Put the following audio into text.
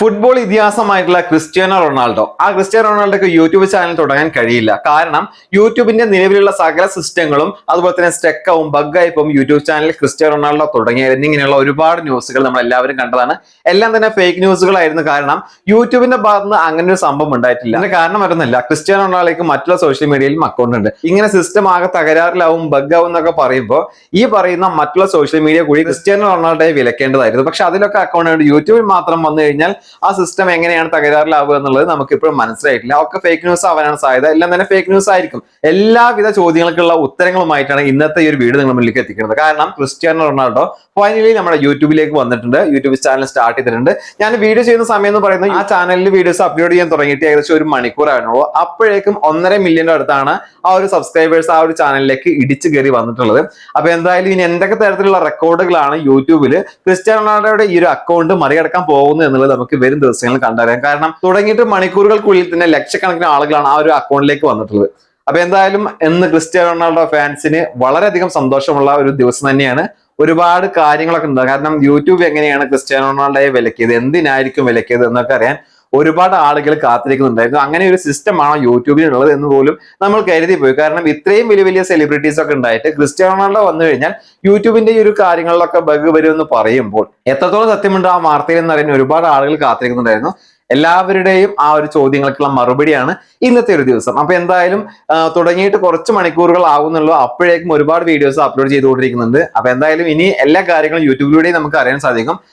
Football ഇതിഹാസമായിട്ടുള്ള Cristiano Ronaldo Cristiano റൊണാൾഡോക്ക് YouTube channel തുടങ്ങാൻ കഴിയില്ല. കാരണം യൂട്യൂബിന്റെ നിലവിലുള്ള സകല സിസ്റ്റങ്ങളും അതുപോലെ തന്നെ സ്റ്റക്കാവും ബഗ്ഗായി പോകും യൂട്യൂബ് ചാനൽ ക്രിസ്ത്യാനോ റൊണാൾഡോ തുടങ്ങിയ എന്നിങ്ങനെയുള്ള ഒരുപാട് ന്യൂസുകൾ നമ്മൾ എല്ലാവരും കണ്ടതാണ്. എല്ലാം തന്നെ ഫേക്ക് ന്യൂസുകളായിരുന്നു. കാരണം യൂട്യൂബിന്റെ ഭാഗത്ത് നിന്ന് അങ്ങനെ ഒരു സംഭവം ഉണ്ടായിട്ടില്ല. അതിന്റെ കാരണം വരുന്നില്ല, ക്രിസ്ത്യാനോ റൊണാൾഡോക്ക് മറ്റുള്ള സോഷ്യൽ മീഡിയയിലും അക്കൗണ്ട് ഉണ്ട്. ഇങ്ങനെ സിസ്റ്റം ആകെ തകരാറിലാവും ബഗ്ഗാവും എന്നൊക്കെ പറയുമ്പോൾ ഈ പറയുന്ന മറ്റുള്ള സോഷ്യൽ മീഡിയ കൂടി ക്രിസ്ത്യാനോ റൊണാൾഡോയെ വിലക്കേണ്ടതായിരുന്നു. പക്ഷെ അതിലൊക്കെ അക്കൗണ്ട് ഉണ്ട്. യൂട്യൂബിൽ മാത്രം വന്നു കഴിഞ്ഞാൽ ആ സിസ്റ്റം എങ്ങനെയാണ് തകരാറിലാവുക എന്നുള്ളത് നമുക്ക് ഇപ്പോഴും മനസ്സിലായിട്ടില്ല. ഒക്കെ ഫേക്ക് ന്യൂസ് ആവാനാണ് സാധ്യത. എല്ലാം തന്നെ ഫേക്ക് ന്യൂസ് ആയിരിക്കും. എല്ലാവിധ ചോദ്യങ്ങൾക്കുള്ള ഉത്തരങ്ങളുമായിട്ടാണ് ഇന്നത്തെ ഈ ഒരു വീഡിയോ നിങ്ങൾ മുന്നിലേക്ക് എത്തിക്കുന്നത്. കാരണം ക്രിസ്ത്യാനോ റൊണാൾഡോ ഫൈനലി നമ്മുടെ യൂട്യൂബിലേക്ക് വന്നിട്ടുണ്ട്. യൂട്യൂബ് ചാനൽ സ്റ്റാർട്ട് ചെയ്തിട്ടുണ്ട്. ഞാൻ വീഡിയോ ചെയ്യുന്ന സമയം എന്ന് പറയുന്നത് ആ ചാനലിൽ വീഡിയോസ് അപ്ലോഡ് ചെയ്യാൻ തുടങ്ങിയിട്ട് ഏകദേശം ഒരു മണിക്കൂറാണുള്ളൂ. അപ്പോഴേക്കും 1.5 മില്യന്റെ അടുത്താണ് ആ ഒരു സബ്സ്ക്രൈബേഴ്സ് ആ ഒരു ചാനലിലേക്ക് ഇടിച്ചു കയറി വന്നിട്ടുള്ളത്. അപ്പൊ എന്തായാലും ഇനി എന്തൊക്കെ തരത്തിലുള്ള റെക്കോർഡുകളാണ് യൂട്യൂബിൽ ക്രിസ്ത്യാനോ റൊണാൾഡോയുടെ ഈ ഒരു അക്കൗണ്ട് മറികടക്കാൻ പോകുന്നത് എന്നുള്ളത് നമുക്ക് വരും ദിവസങ്ങളിൽ കണ്ടറിയാം. കാരണം തുടങ്ങിയിട്ട് മണിക്കൂറുകൾക്കുള്ളിൽ തന്നെ ലക്ഷക്കണക്കിന് ആളുകളാണ് ആ ഒരു അക്കൗണ്ടിലേക്ക് വന്നിട്ടുള്ളത്. അപ്പൊ എന്തായാലും ഇന്ന് ക്രിസ്ത്യാനോ റൊണാൾഡോ ഫാൻസിന് വളരെയധികം സന്തോഷമുള്ള ഒരു ദിവസം തന്നെയാണ്. ഒരുപാട് കാര്യങ്ങളൊക്കെ ഉണ്ട്. കാരണം യൂട്യൂബ് എങ്ങനെയാണ് ക്രിസ്ത്യാനോ റൊണാൾഡോയെ വിലക്കിയത്, എന്തിനായിരിക്കും വിലക്കിയത് എന്നൊക്കെ അറിയാൻ ഒരുപാട് ആളുകൾ കാത്തിരിക്കുന്നുണ്ടായിരുന്നു. അങ്ങനെ ഒരു സിസ്റ്റമാണോ യൂട്യൂബിനുള്ളത് എന്ന് പോലും നമ്മൾ കരുതി പോയി. കാരണം ഇത്രയും വലിയ വലിയ സെലിബ്രിറ്റീസ് ഒക്കെ ഉണ്ടായിട്ട് ക്രിസ്ത്യാനോ റൊണാൾഡോ വന്നു കഴിഞ്ഞാൽ യൂട്യൂബിന്റെ ഈ ഒരു കാര്യങ്ങളിലൊക്കെ ബഗ് വരുമെന്ന് പറയുമ്പോൾ എത്രത്തോളം സത്യമുണ്ട് ആ വാർത്തയിൽ എന്ന് അറിയാൻ ഒരുപാട് ആളുകൾ കാത്തിരിക്കുന്നുണ്ടായിരുന്നു. എല്ലാവരുടെയും ആ ഒരു ചോദ്യങ്ങൾക്കുള്ള മറുപടിയാണ് ഇന്നത്തെ ഒരു ദിവസം. അപ്പൊ എന്തായാലും തുടങ്ങിയിട്ട് കുറച്ച് മണിക്കൂറുകൾ ആകുന്നുള്ളൂ. അപ്പോഴേക്കും ഒരുപാട് വീഡിയോസ് അപ്ലോഡ് ചെയ്തുകൊണ്ടിരിക്കുന്നുണ്ട്. അപ്പൊ എന്തായാലും ഇനി എല്ലാ കാര്യങ്ങളും യൂട്യൂബിലൂടെയും നമുക്ക് അറിയാൻ സാധിക്കും.